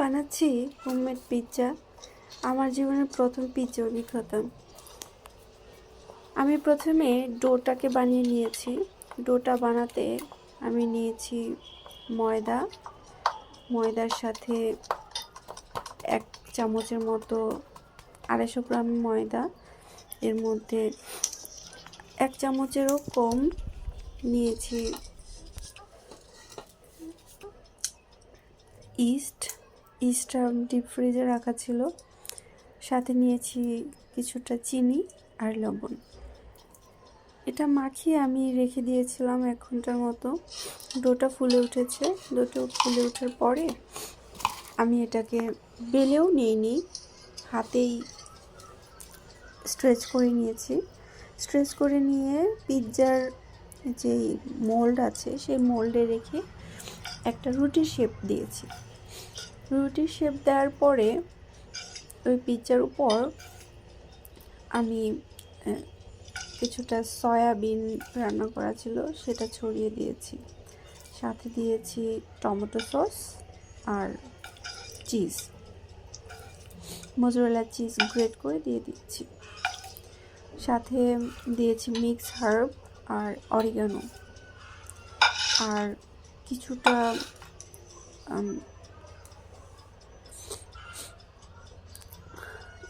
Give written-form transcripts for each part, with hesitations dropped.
বানাচ্ছি homemade pizza. আমার জীবনের প্রথম পিৎজা অভিজ্ঞতা। আমি প্রথমে ডোটাকে বানিয়ে নিয়েছি। ডোটা বানাতে আমি নিয়েছি ময়দার সাথে 1 চামচের মতো 250 গ্রাম ময়দা, এর মধ্যে 1 চামচেরও কম নিয়েছি ইস্টটা ডিপ ফ্রিজে রাখা ছিল, সাথে নিয়েছি কিছুটা চিনি আর লবণ। এটা মাখিয়ে আমি রেখে দিয়েছিলাম 1 ঘন্টার মতো। ডোটা ফুলে উঠেছে। ডোটা ফুলে ওঠার পরে আমি এটাকে বেলেও নিইনি, হাতেই স্ট্রেচ করে নিয়েছি। স্ট্রেচ করে নিয়ে পিৎজার যেই মোল্ড আছে সেই মোল্ডে রেখে একটা রুটির শেপ দিয়েছি। রুটির শেপ দেওয়ার পরে ওই পিৎজার উপর আমি কিছুটা সয়াবিন রান্না করা ছিল সেটা ছড়িয়ে দিয়েছি, সাথে দিয়েছি টমেটো সস আর চিজ, মোজারেলা চিজ গ্রেট করে দিয়ে দিচ্ছি, সাথে দিয়েছি মিক্স হার্ব আর অরিগানো, আর কিছুটা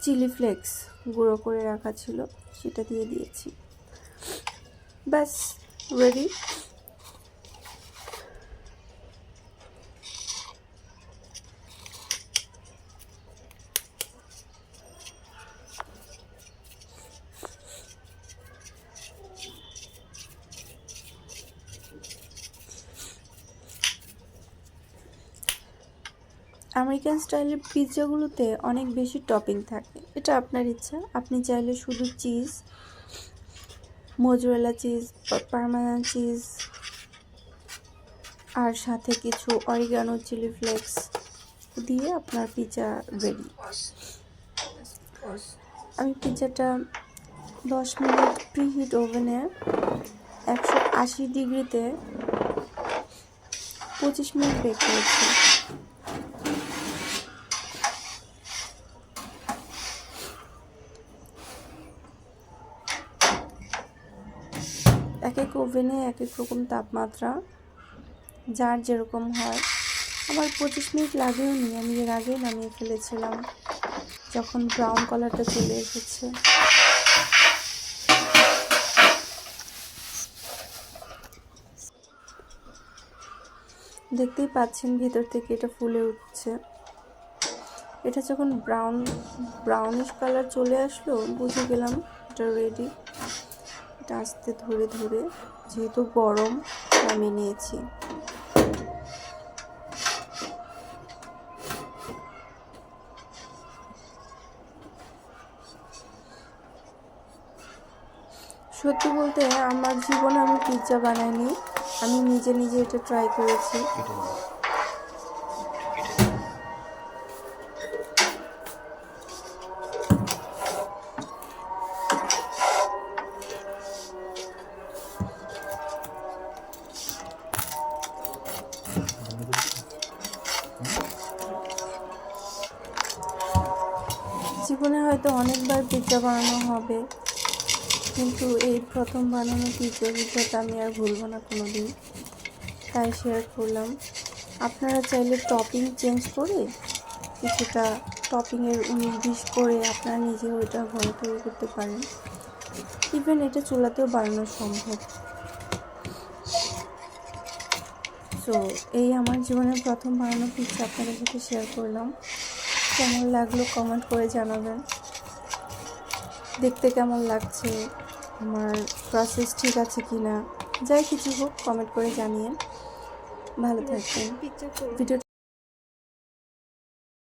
চিলি ফ্লেক্স গুঁড়ো করে রাখা ছিল সেটা দিয়ে দিয়েছি। ব্যাস রেডি। আমেরিকান স্টাইলের পিৎজাগুলোতে অনেক বেশি টপিং থাকে, এটা আপনার ইচ্ছা। আপনি চাইলে শুধু চিজ, মোজারেলা চিজ, পার্মেসান চিজ আর সাথে কিছু অরিগানো, চিলি ফ্লেক্স দিয়ে আপনার পিৎজা রেডি। আমি পিৎজাটা 10 মিনিট প্রিহিট ওভেনে 180 ডিগ্রিতে 25 মিনিট বেক করেছি। এক এক ওভেনে এক এক রকম তাপমাত্রা, যার যেরকম হয়। আমার 25 মিনিট লাগেও নি, আমি এর আগেই নামিয়ে ফেলেছিলাম যখন ব্রাউন কালারটা চলে এসেছে। দেখতেই পাচ্ছেন ভিতর থেকে এটা ফুলে উঠছে। এটা যখন ব্রাউনিশ কালার চলে আসলো বুঝে গেলাম এটা রেডি। এটা আস্তে ধরে ধরে, যেহেতু গরম, নামিয়ে নিয়েছি। সত্যি বলতে আমার জীবনে আমি পিৎজা বানাইনি, আমি নিজে নিজে এটা ট্রাই করেছি। জীবনে হয়তো অনেকবার পিৎজা বানানো হবে, কিন্তু এই প্রথম বানানো পিৎজা অভিজ্ঞতা আমি আর ভুলব না কোনো দিন, তাই শেয়ার করলাম। আপনারা চাইলে টপিং চেঞ্জ করে কিছুটা টপিংয়ের 19-20 করে আপনারা নিজেও এটা ঘরে তৈরি করতে পারেন। ইভেন এটা চুলাতেও বানানো সম্ভব। সো এই আমার জীবনের প্রথম বানানো পিৎজা আপনাদের সাথে শেয়ার করলাম। কেমন লাগলো কমেন্ট করে জানাবেন। দেখতে কেমন লাগছে, আমার প্রসেস ঠিক আছে কি না, যাই কিছু হোক কমেন্ট করে জানিয়ে ভালো থাকবেন। ভিডিও